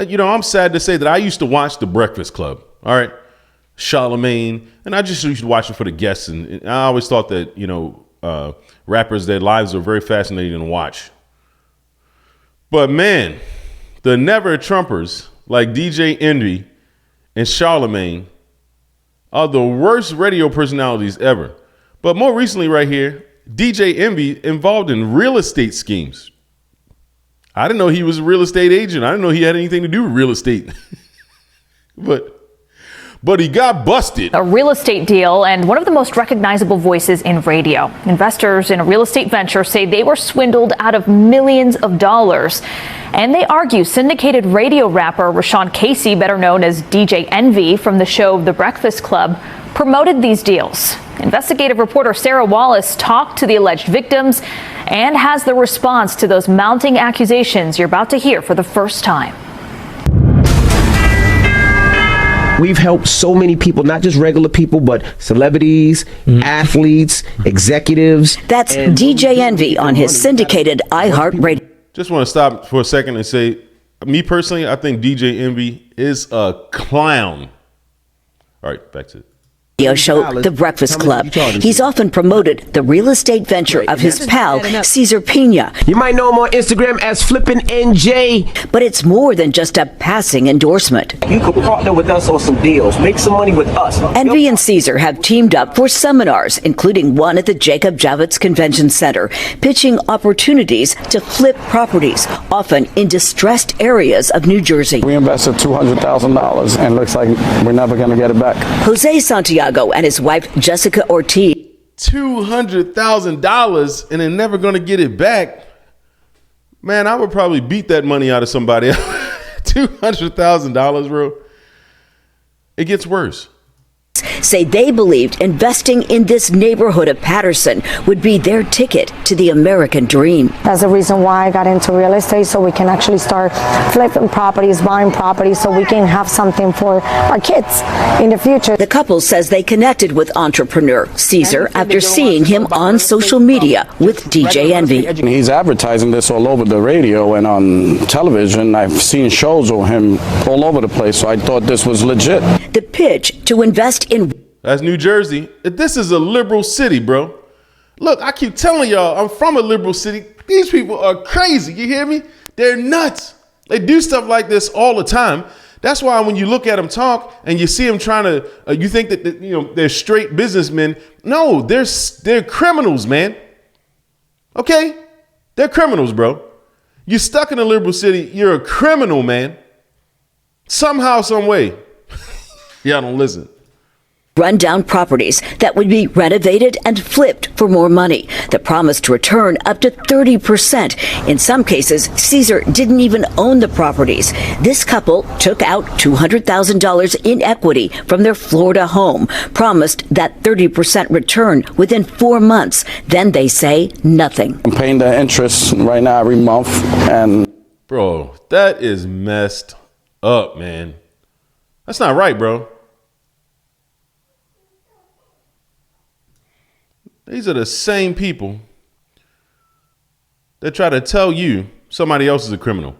I'm sad to say that I used to watch The Breakfast Club. All right. Charlemagne. And I just used to watch it for the guests. And I always thought that, rappers, their lives are very fascinating to watch. But man, the never Trumpers like DJ Envy and Charlemagne are the worst radio personalities ever. But more recently right here, DJ Envy involved in real estate schemes. I didn't know he was a real estate agent. I didn't know he had anything to do with real estate. But he got busted. A real estate deal and one of the most recognizable voices in radio. Investors in a real estate venture say they were swindled out of millions of dollars. And they argue syndicated radio rapper Rashawn Casey, better known as DJ Envy from the show The Breakfast Club, promoted these deals. Investigative reporter Sarah Wallace talked to the alleged victims and has the response to those mounting accusations you're about to hear for the first time. We've helped so many people, not just regular people, but celebrities, athletes, executives. That's DJ Envy on his syndicated iHeartRadio. Just want to stop for a second and say, me personally, I think DJ Envy is a clown. All right, back to it. Show The Breakfast Club. He's often promoted the real estate venture of his pal, Cesar Pina. You might know him on Instagram as Flippin' NJ. But it's more than just a passing endorsement. You could partner with us on some deals, make some money with us. Envy and Cesar have teamed up for seminars, including one at the Jacob Javits Convention Center, pitching opportunities to flip properties, often in distressed areas of New Jersey. We invested $200,000 and looks like we're never going to get it back. Jose Santiago and his wife Jessica Ortiz. $200,000 and they're never going to get it back. Man, I would probably beat that money out of somebody. $200,000, bro. It gets worse. Say they believed investing in this neighborhood of Patterson would be their ticket to the American dream. That's the reason why I got into real estate, so we can actually start flipping properties, buying properties, so we can have something for our kids in the future. The couple says they connected with entrepreneur Cesar after seeing him on social media with DJ Envy. He's advertising this all over the radio and on television. I've seen shows of him all over the place, so I thought this was legit. The pitch to invest in... That's New Jersey. This is a liberal city, bro. Look, I keep telling y'all, I'm from a liberal city. These people are crazy. You hear me? They're nuts. They do stuff like this all the time. That's why when you look at them talk and you see them trying to, you think that they're straight businessmen. No, they're criminals, man. Okay? They're criminals, bro. You're stuck in a liberal city. You're a criminal, man. Somehow, some way. Y'all don't listen. Rundown properties that would be renovated and flipped for more money. The promise to return up to 30%. In some cases, Cesar didn't even own the properties. This couple took out $200,000 in equity from their Florida home, promised that 30% return within 4 months. Then they say nothing. I'm paying the interest right now every month. And bro, that is messed up, man. That's not right, bro. These are the same people that try to tell you somebody else is a criminal.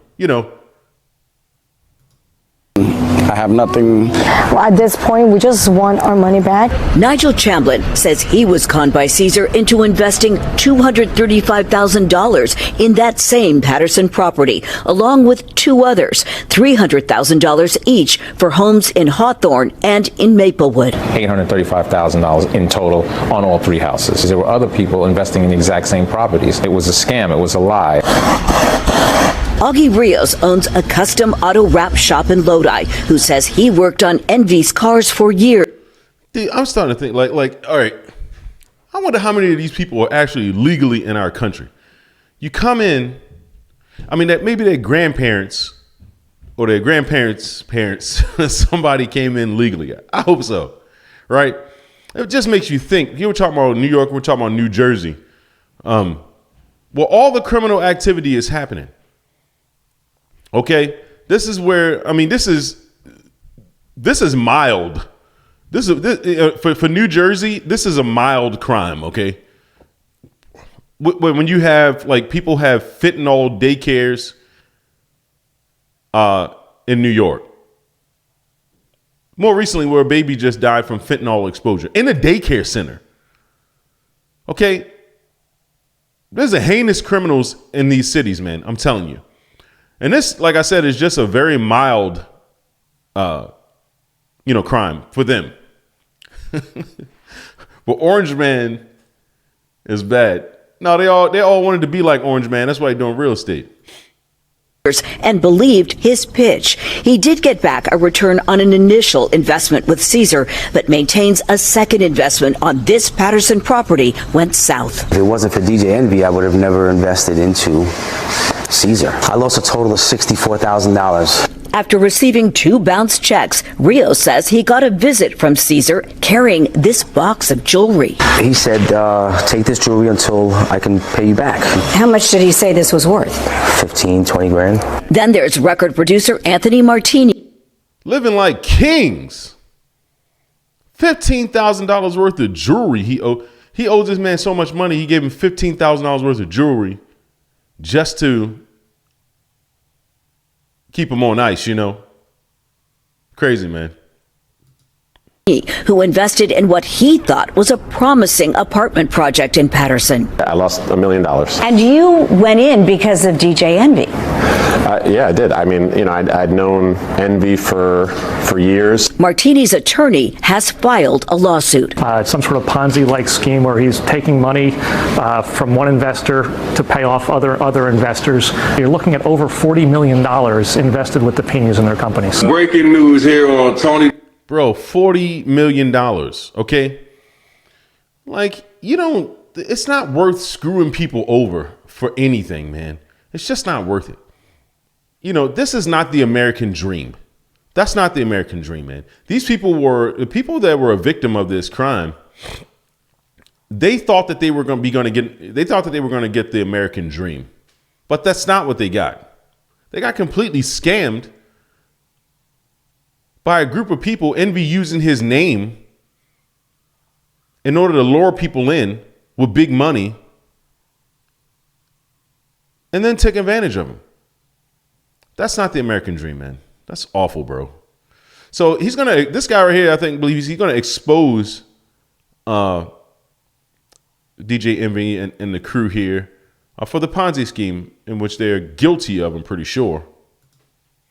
I have nothing. Well, at this point, we just want our money back. Nigel Chamblin says he was conned by Cesar into investing $235,000 in that same Patterson property, along with two others, $300,000 each for homes in Hawthorne and in Maplewood. $835,000 in total on all three houses. There were other people investing in the exact same properties. It was a scam. It was a lie. Augie Rios owns a custom auto wrap shop in Lodi, who says he worked on Envy's cars for years. Dude, I'm starting to think all right, I wonder how many of these people are actually legally in our country. You come in, that maybe their grandparents or their grandparents' parents, somebody came in legally. I hope so, right? It just makes you think. Here we're talking about New York, we're talking about New Jersey. Well, all the criminal activity is happening. Okay, this is where this is mild. This is for New Jersey. This is a mild crime. Okay, when you have people have fentanyl daycares, in New York. More recently, where a baby just died from fentanyl exposure in a daycare center. Okay? There's a heinous criminals in these cities, man. I'm telling you. And this, like I said, is just a very mild, crime for them. But Orange Man is bad. No, they all wanted to be like Orange Man. That's why they're doing real estate. And believed his pitch. He did get back a return on an initial investment with Caesar, but maintains a second investment on this Patterson property went south. If it wasn't for DJ Envy, I would have never invested into Caesar. I lost a total of $64,000. After receiving 2 bounced checks, Rio says he got a visit from Caesar carrying this box of jewelry. He said, take this jewelry until I can pay you back. How much did he say this was worth? 15, 20 grand. Then there's record producer Anthony Martini. Living like kings. $15,000 worth of jewelry. He owes this man so much money. He gave him $15,000 worth of jewelry just to keep him on ice, Crazy, man. Who invested in what he thought was a promising apartment project in Patterson. I lost $1 million. And you went in because of DJ Envy. Yeah, I did. I mean, I'd known Envy for years. Martini's attorney has filed a lawsuit. Some sort of Ponzi-like scheme where he's taking money from one investor to pay off other investors. You're looking at over $40 million invested with the Pinas in their companies. Breaking news here on Tony. Bro, $40 million, okay? Like, it's not worth screwing people over for anything, man. It's just not worth it. This is not the American dream. That's not the American dream, man. These people the people that were a victim of this crime. They thought that they were going to get the American dream, but that's not what they got. They got completely scammed by a group of people, Envy using his name in order to lure people in with big money and then take advantage of them. That's not the American dream, man. That's awful, bro. So this guy right here, I think, believes he's going to expose DJ Envy and the crew here for the Ponzi scheme in which they're guilty of, I'm pretty sure.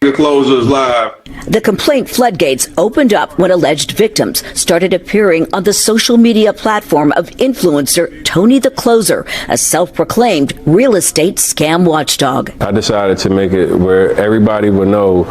The closers live. The complaint floodgates opened up when alleged victims started appearing on the social media platform of influencer Tony the Closer, a self-proclaimed real estate scam watchdog. I decided to make it where everybody would know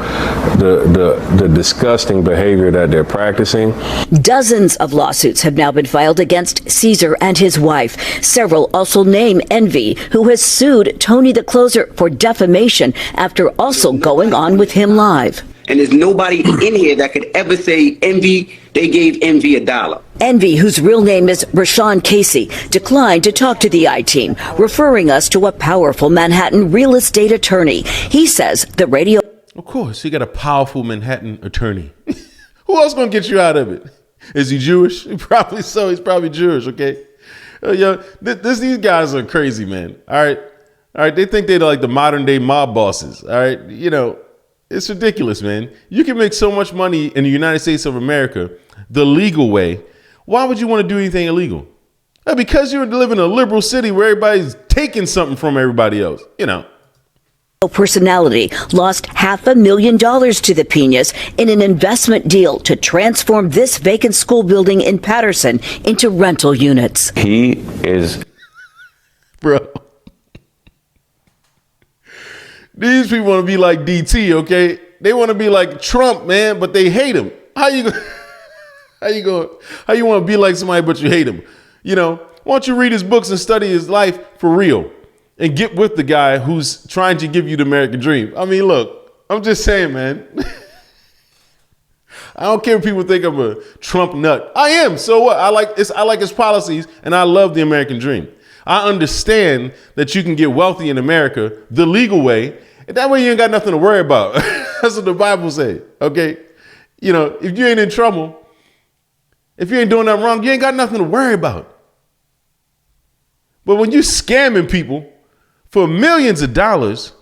the disgusting behavior that they're practicing. Dozens of lawsuits have now been filed against Caesar and his wife. Several also name Envy, who has sued Tony the Closer for defamation after also going on with him live. And there's nobody in here that could ever say Envy, they gave Envy $1. Envy, whose real name is Rashawn Casey, declined to talk to the I-Team, referring us to a powerful Manhattan real estate attorney. He says the radio... Of course, he got a powerful Manhattan attorney. Who else gonna get you out of it? Is he Jewish? Probably so. He's probably Jewish, okay? These guys are crazy, man. All right. They think they're like the modern day mob bosses. All right. It's ridiculous, man. You can make so much money in the United States of America the legal way. Why would you want to do anything illegal? Because you live in a liberal city where everybody's taking something from everybody else, Personality lost $500,000 to the Pinas in an investment deal to transform this vacant school building in Patterson into rental units. He is... Bro. These people want to be like DT, okay? They want to be like Trump, man, but they hate him. How you want to be like somebody but you hate him? Why don't you read his books and study his life for real and get with the guy who's trying to give you the American dream? I mean, look, I'm just saying, man. I don't care if people think I'm a Trump nut. I am. So what? I like his policies and I love the American dream. I understand that you can get wealthy in America the legal way. And that way you ain't got nothing to worry about. That's what the Bible says, okay? If you ain't in trouble, if you ain't doing nothing wrong, you ain't got nothing to worry about. But when you scamming people for millions of dollars,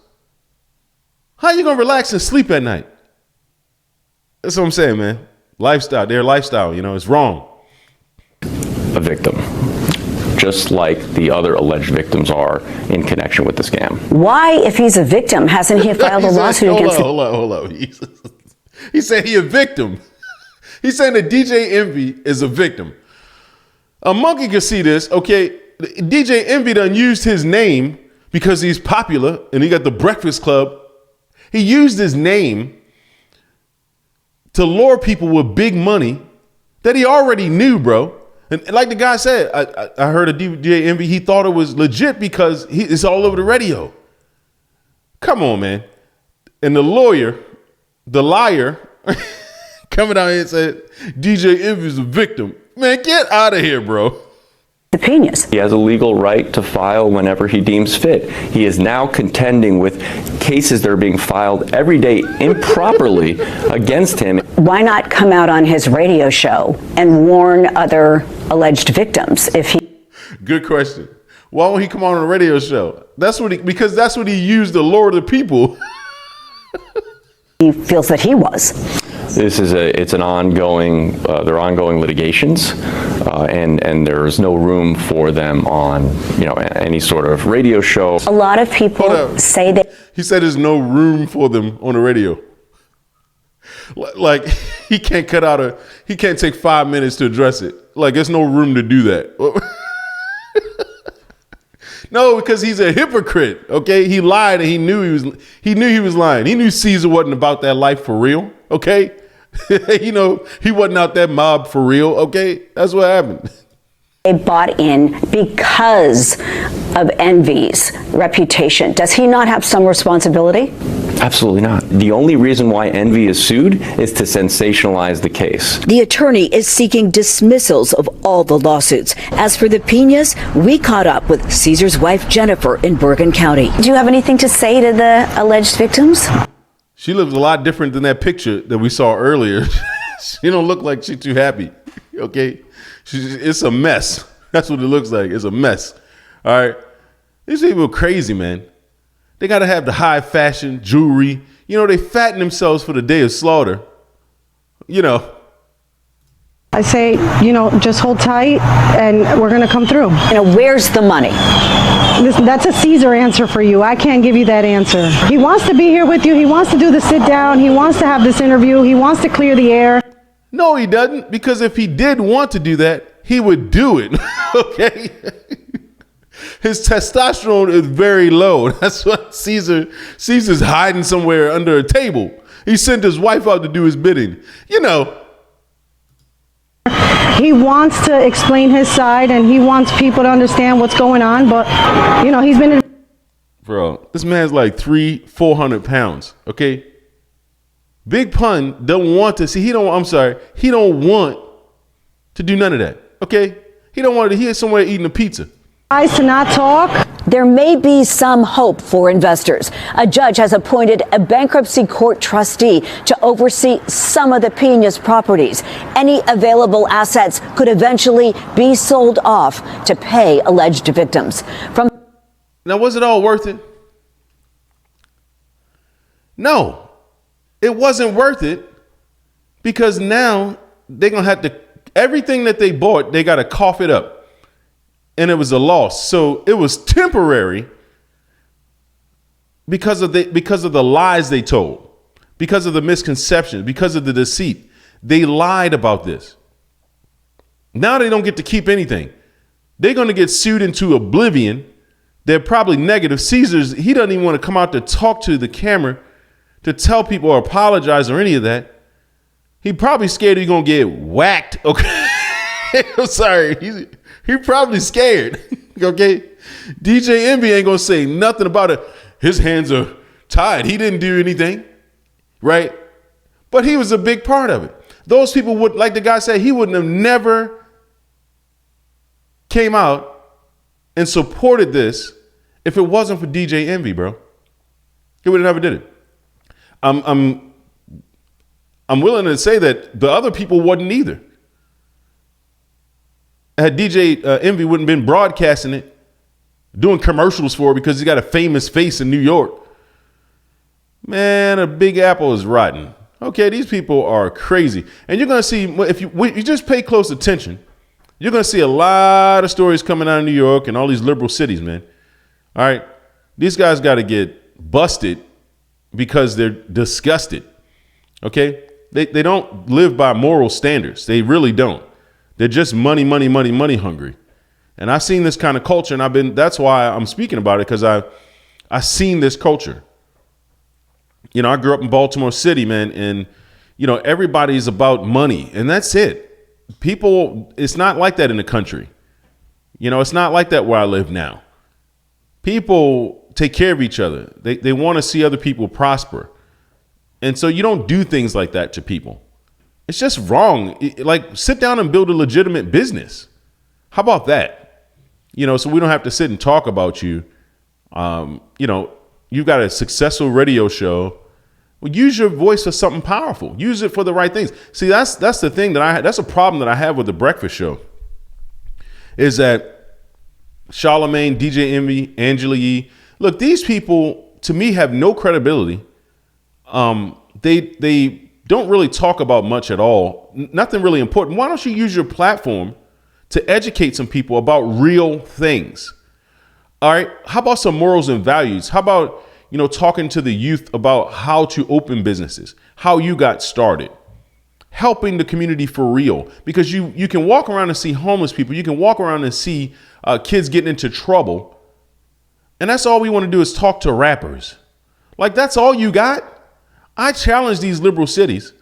how you going to relax and sleep at night? That's what I'm saying, man. Lifestyle, their lifestyle, it's wrong. A victim, just like the other alleged victims are in connection with the scam. Why, if he's a victim, hasn't he filed a lawsuit against Hold on. He said he a victim. He's saying that DJ Envy is a victim. A monkey can see this, okay? DJ Envy done used his name because he's popular and he got the Breakfast Club. He used his name to lure people with big money that he already knew, bro. And like the guy said, I heard of DJ Envy. He thought it was legit because it's all over the radio. Come on, man. And the liar, coming out here and said DJ Envy is a victim. Man, get out of here, bro. Subpoenas. He has a legal right to file whenever he deems fit. He is now contending with cases that are being filed every day improperly against him. Why not come out on his radio show and warn other alleged victims if he... Good question. Why won't he come on a radio show? Because that's what he used to lure the people. He feels that he was. It's an ongoing, they're ongoing litigations, and there's no room for them on, any sort of radio show. A lot of people say that. He said there's no room for them on the radio. Like he can't he can't take 5 minutes to address it. Like there's no room to do that. No, because he's a hypocrite. Okay, he lied and he knew he was lying. He knew Caesar wasn't about that life for real. Okay, he wasn't out that mob for real. Okay, that's what happened. They bought in because of Envy's reputation. Does he not have some responsibility? Absolutely not. The only reason why Envy is sued is to sensationalize the case. The attorney is seeking dismissals of all the lawsuits. As for the Piñas, we caught up with Caesar's wife, Jennifer, in Bergen County. Do you have anything to say to the alleged victims? She looks a lot different than that picture that we saw earlier. She don't look like she's too happy. Okay, it's a mess. That's what it looks like. It's a mess. All right, these people are crazy, man. They got to have the high fashion jewelry. They fatten themselves for the day of slaughter. I say, just hold tight and we're going to come through. Where's the money? That's a Caesar answer for you. I can't give you that answer. He wants to be here with you. He wants to do the sit down. He wants to have this interview. He wants to clear the air. No, he doesn't. Because if he did want to do that, he would do it. Okay. His testosterone is very low. That's what Caesar's hiding somewhere under a table. He sent his wife out to do his bidding. He wants to explain his side and he wants people to understand what's going on. But, he's been... Bro, this man's like 300-400 pounds. Okay. Big Pun don't want to see. He don't want to do none of that. Okay. He don't want to. He is somewhere eating a pizza. To not talk. There may be some hope for investors. A judge has appointed a bankruptcy court trustee to oversee some of the Piñas properties. Any available assets could eventually be sold off to pay alleged victims. Now, was it all worth it? No, it wasn't worth it because now they're going to have to, everything that they bought, they got to cough it up. And it was a loss. So it was temporary because of the lies they told, because of the misconception, because of the deceit. They lied about this. Now they don't get to keep anything. They're going to get sued into oblivion. They're probably negative. Caesar's, he doesn't even want to come out to talk to the camera to tell people or apologize or any of that. He probably scared he's going to get whacked. Okay. I'm sorry. He probably scared. Okay. DJ Envy ain't going to say nothing about it. His hands are tied. He didn't do anything. Right. But he was a big part of it. Those people would, like the guy said, he wouldn't have never came out and supported this if it wasn't for DJ Envy, bro. He would have never did it. I'm willing to say that the other people wasn't either. Had DJ Envy wouldn't been broadcasting it, doing commercials for it because he's got a famous face in New York. Man, a Big Apple is rotten. Okay, these people are crazy. And you're going to see, if you just pay close attention, you're going to see a lot of stories coming out of New York and all these liberal cities, man. All right. These guys got to get busted because they're disgusted. Okay. They don't live by moral standards. They really don't. They're just money hungry. And I've seen this kind of culture, and that's why I'm speaking about it, because I've seen this culture. You know, I grew up in Baltimore City, man, and, you know, everybody's about money, and that's it. People, it's not like that in the country. You know, it's not like that where I live now. People take care of each other. They want to see other people prosper. And so you don't do things like that to people. It's just wrong. Like, sit down and build a legitimate business. How about that? You know, so we don't have to sit and talk about you. You know, you've got a successful radio show. Well, use your voice for something powerful. Use it for the right things. See, that's the thing that's a problem that I have with the breakfast show, is that Charlamagne, DJ Envy, Angela Yee, look, these people to me have no credibility. They don't really talk about much at all. Nothing really important. Why don't you use your platform to educate some people about real things? All right. How about some morals and values? How about, you know, talking to the youth about how to open businesses, how you got started, helping the community for real? Because you can walk around and see homeless people. You can walk around and see kids getting into trouble. And that's all we want to do is talk to rappers. Like, that's all you got? I challenge these liberal cities.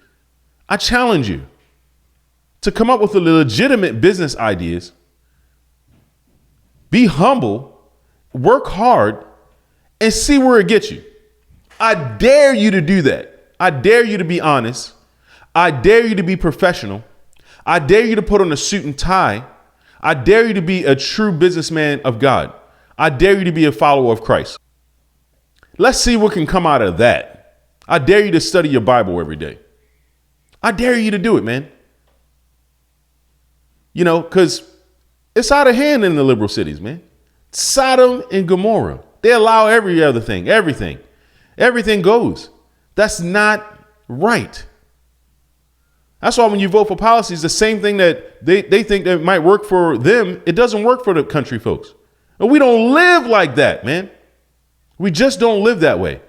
I challenge you to come up with the legitimate business ideas. Be humble, work hard, and see where it gets you. I dare you to do that. I dare you to be honest. I dare you to be professional. I dare you to put on a suit and tie. I dare you to be a true businessman of God. I dare you to be a follower of Christ. Let's see what can come out of that. I dare you to study your Bible every day. I dare you to do it, man. You know, because it's out of hand in the liberal cities, man. Sodom and Gomorrah. They allow every other thing, everything. Everything goes. That's not right. That's why when you vote for policies, the same thing that they think that might work for them, it doesn't work for the country folks. And we don't live like that, man. We just don't live that way.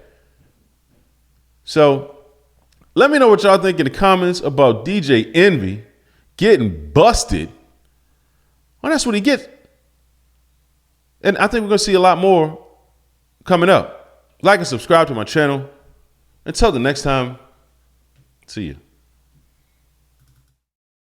So let me know what y'all think in the comments about DJ Envy getting busted. Well, that's what he gets. And I think we're going to see a lot more coming up. Like and subscribe to my channel. Until the next time, see you.